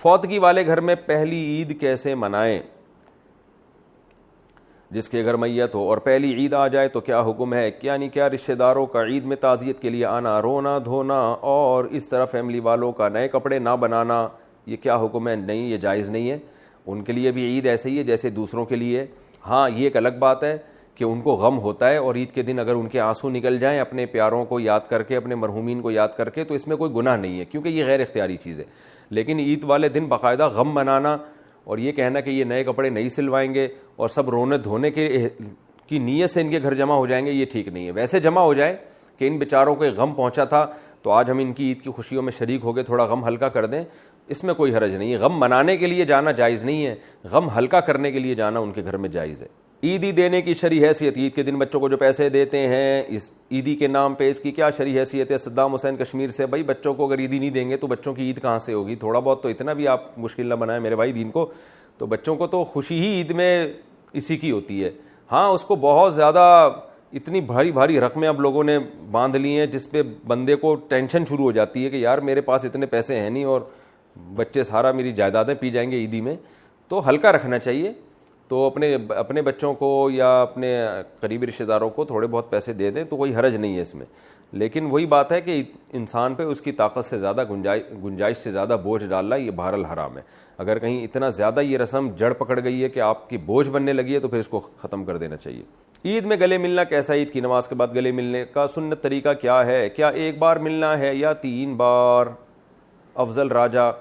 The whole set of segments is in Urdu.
فوتگی والے گھر میں پہلی عید کیسے منائیں؟ جس کے گھر میت ہو اور پہلی عید آ جائے تو کیا حکم ہے؟ یعنی کیا رشتہ داروں کا عید میں تعزیت کے لیے آنا، رونا دھونا اور اس طرح فیملی والوں کا نئے کپڑے نہ بنانا، یہ کیا حکم ہے؟ نہیں، یہ جائز نہیں ہے. ان کے لیے بھی عید ایسے ہی ہے جیسے دوسروں کے لیے. ہاں یہ ایک الگ بات ہے کہ ان کو غم ہوتا ہے، اور عید کے دن اگر ان کے آنسو نکل جائیں اپنے پیاروں کو یاد کر کے، اپنے مرحومین کو یاد کر کے، تو اس میں کوئی گناہ نہیں ہے کیونکہ یہ غیر اختیاری چیز ہے. لیکن عید والے دن باقاعدہ غم منانا اور یہ کہنا کہ یہ نئے کپڑے نہیں سلوائیں گے اور سب رونے دھونے کی نیت سے ان کے گھر جمع ہو جائیں گے، یہ ٹھیک نہیں ہے. ویسے جمع ہو جائیں کہ ان بیچاروں کو غم پہنچا تھا تو آج ہم ان کی عید کی خوشیوں میں شریک ہو گئے، تھوڑا غم ہلکا کر دیں، اس میں کوئی حرج نہیں ہے. غم منانے کے لیے جانا جائز نہیں ہے، غم ہلکا کرنے کے لیے جانا ان کے گھر میں جائز ہے. عیدی دینے کی شرعی حیثیت، عید کے دن بچوں کو جو پیسے دیتے ہیں اس عیدی کے نام پہ، اس کی کیا شرعی حیثیت ہے؟ صدام حسین کشمیر سے. بھائی بچوں کو اگر عیدی نہیں دیں گے تو بچوں کی عید کہاں سے ہوگی؟ تھوڑا بہت تو اتنا بھی آپ مشکل نہ بنائیں میرے بھائی دین کو. تو بچوں کو تو خوشی ہی عید میں اسی کی ہوتی ہے. ہاں اس کو بہت زیادہ اتنی بھاری بھاری رقمیں اب لوگوں نے باندھ لی ہیں جس پہ بندے کو ٹینشن شروع ہو جاتی ہے کہ یار میرے پاس اتنے پیسے ہیں نہیں اور بچے سارا میری جائیدادیں پی جائیں گے عیدی میں. تو ہلکا رکھنا چاہیے. تو اپنے بچوں کو یا اپنے قریبی رشتہ داروں کو تھوڑے بہت پیسے دے دیں تو کوئی حرج نہیں ہے اس میں. لیکن وہی بات ہے کہ انسان پہ اس کی طاقت سے زیادہ گنجائش سے زیادہ بوجھ ڈالنا یہ بہرحال حرام ہے. اگر کہیں اتنا زیادہ یہ رسم جڑ پکڑ گئی ہے کہ آپ کی بوجھ بننے لگی ہے تو پھر اس کو ختم کر دینا چاہیے. عید میں گلے ملنا کیسا؟ عید کی نماز کے بعد گلے ملنے کا سنت طریقہ کیا ہے؟ کیا ایک بار ملنا ہے یا 3 بار؟ افضل راجہ،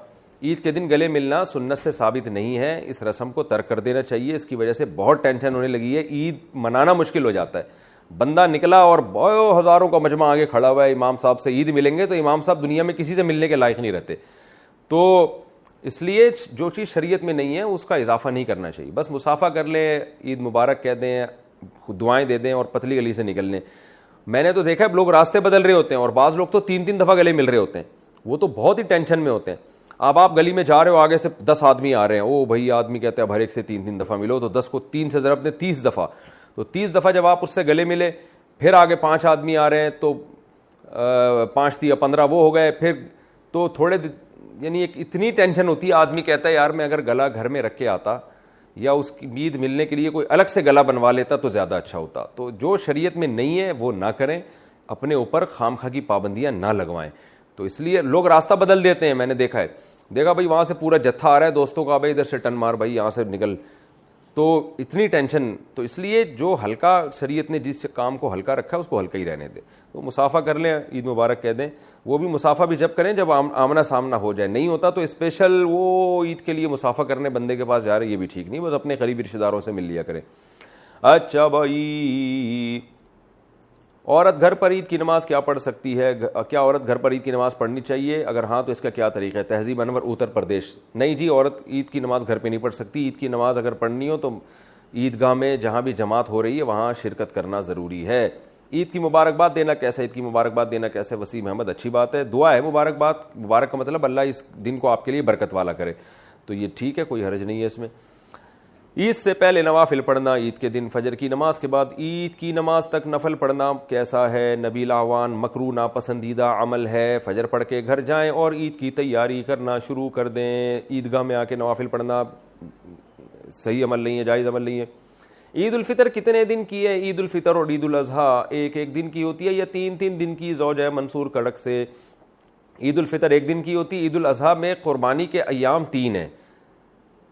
عید کے دن گلے ملنا سنت سے ثابت نہیں ہے، اس رسم کو ترک کر دینا چاہیے. اس کی وجہ سے بہت ٹینشن ہونے لگی ہے، عید منانا مشکل ہو جاتا ہے. بندہ نکلا اور ہزاروں کا مجمع آگے کھڑا ہوا ہے، امام صاحب سے عید ملیں گے، تو امام صاحب دنیا میں کسی سے ملنے کے لائق نہیں رہتے. تو اس لیے جو چیز شریعت میں نہیں ہے اس کا اضافہ نہیں کرنا چاہیے. بس مصافحہ کر لیں، عید مبارک کہہ دیں، دعائیں دے دیں اور پتلی گلی سے نکل لیں. میں نے تو دیکھا ہے لوگ راستے بدل رہے ہوتے ہیں اور بعض لوگ تو 3 دفعہ گلے مل رہے ہوتے ہیں، وہ تو بہت ہی ٹینشن میں ہوتے ہیں. اب آپ گلی میں جا رہے ہو، آگے سے 10 آدمی آ رہے ہیں، او بھائی آدمی کہتا ہے اب ہر ایک سے 3 دفعہ ملو، تو 10 کو 3 سے ضرب دیں 30 دفعہ. تو 30 دفعہ جب آپ اس سے گلے ملے، پھر آگے 5 آدمی آ رہے ہیں تو 5 × 15 وہ ہو گئے. پھر تو تھوڑے یعنی ایک اتنی ٹینشن ہوتی ہے، آدمی کہتا ہے یار میں اگر گلا گھر میں رکھ کے آتا یا اس کی عید ملنے کے لیے کوئی الگ سے گلا بنوا لیتا تو زیادہ اچھا ہوتا. تو جو شریعت میں نہیں ہے وہ نہ کریں، اپنے اوپر خامخواہ کی پابندیاں نہ لگوائیں. تو اس لیے لوگ راستہ بدل دیتے ہیں. میں نے دیکھا بھائی وہاں سے پورا جتھا آ رہا ہے دوستوں کا، بھائی ادھر سے ٹن مار، بھائی یہاں سے نکل. تو اتنی ٹینشن. تو اس لیے جو ہلکا شریعت نے جس کام کو ہلکا رکھا ہے اس کو ہلکا ہی رہنے دے. تو مصافحہ کر لیں، عید مبارک کہہ دیں. وہ بھی مصافحہ بھی جب کریں جب آمنا سامنا ہو جائے. نہیں ہوتا تو اسپیشل وہ عید کے لیے مصافحہ کرنے بندے کے پاس جا رہے، یہ بھی ٹھیک نہیں. بس اپنے قریبی رشتہ داروں سے مل لیا کریں. اچھا بھائی، عورت گھر پر عید کی نماز کیا پڑھ سکتی ہے؟ کیا عورت گھر پر عید کی نماز پڑھنی چاہیے؟ اگر ہاں تو اس کا کیا طریقہ ہے؟ تہذیب انور اتر پردیش. نہیں جی، عورت عید کی نماز گھر پہ نہیں پڑھ سکتی. عید کی نماز اگر پڑھنی ہو تو عیدگاہ میں جہاں بھی جماعت ہو رہی ہے وہاں شرکت کرنا ضروری ہے. عید کی مبارکباد دینا کیسے؟ عید کی مبارکباد دینا کیسے؟ وسیم احمد، اچھی بات ہے، دعا ہے مبارکباد. مبارک کا مطلب اللہ اس دن کو آپ کے لیے برکت والا کرے، تو یہ ٹھیک ہے، کوئی حرج نہیں ہے اس میں. عید سے پہلے نوافل پڑھنا، عید کے دن فجر کی نماز کے بعد عید کی نماز تک نفل پڑھنا کیسا ہے؟ نبیل اعوان، مکروہ ناپسندیدہ عمل ہے. فجر پڑھ کے گھر جائیں اور عید کی تیاری کرنا شروع کر دیں. عیدگاہ میں آ کے نوافل پڑھنا صحیح عمل نہیں ہے، جائز عمل نہیں ہے. عید الفطر کتنے دن کی ہے؟ عید الفطر اور عید الاضحیٰ ایک دن کی ہوتی ہے یا 3 دن کی؟ زوجہ منصور کڑک سے. عید الفطر 1 دن کی ہوتی ہے. عید الاضحیٰ میں قربانی کے ایام 3 ہیں،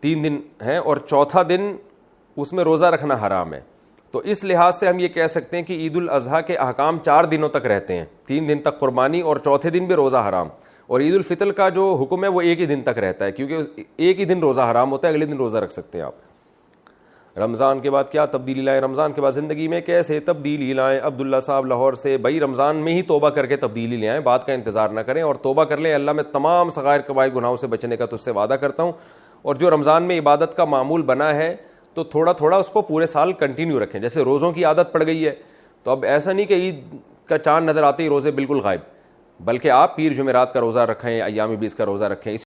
3 دن ہیں، اور چوتھا دن اس میں روزہ رکھنا حرام ہے. تو اس لحاظ سے ہم یہ کہہ سکتے ہیں کہ عید الاضحیٰ کے احکام 4 دنوں تک رہتے ہیں. 3 دن تک قربانی اور چوتھے دن بھی روزہ حرام. اور عید الفطر کا جو حکم ہے وہ 1 ہی دن تک رہتا ہے، کیونکہ 1 ہی دن روزہ حرام ہوتا ہے، اگلے دن روزہ رکھ سکتے ہیں آپ. رمضان کے بعد کیا تبدیلی لائیں؟ رمضان کے بعد زندگی میں کیسے تبدیلی لائیں؟ عبداللہ صاحب لاہور سے. بھائی رمضان میں ہی توبہ کر کے تبدیلی لے آئیں، بات کا انتظار نہ کریں اور توبہ کر لیں. اللہ میں تمام صغائر کبائر گناہوں سے بچنے کا تجھ سے وعدہ کرتا ہوں. اور جو رمضان میں عبادت کا معمول بنا ہے تو تھوڑا تھوڑا اس کو پورے سال کنٹینیو رکھیں. جیسے روزوں کی عادت پڑ گئی ہے تو اب ایسا نہیں کہ عید کا چاند نظر آتے ہی روزے بالکل غائب، بلکہ آپ پیر جمعرات کا روزہ رکھیں، ایام 20 کا روزہ رکھیں.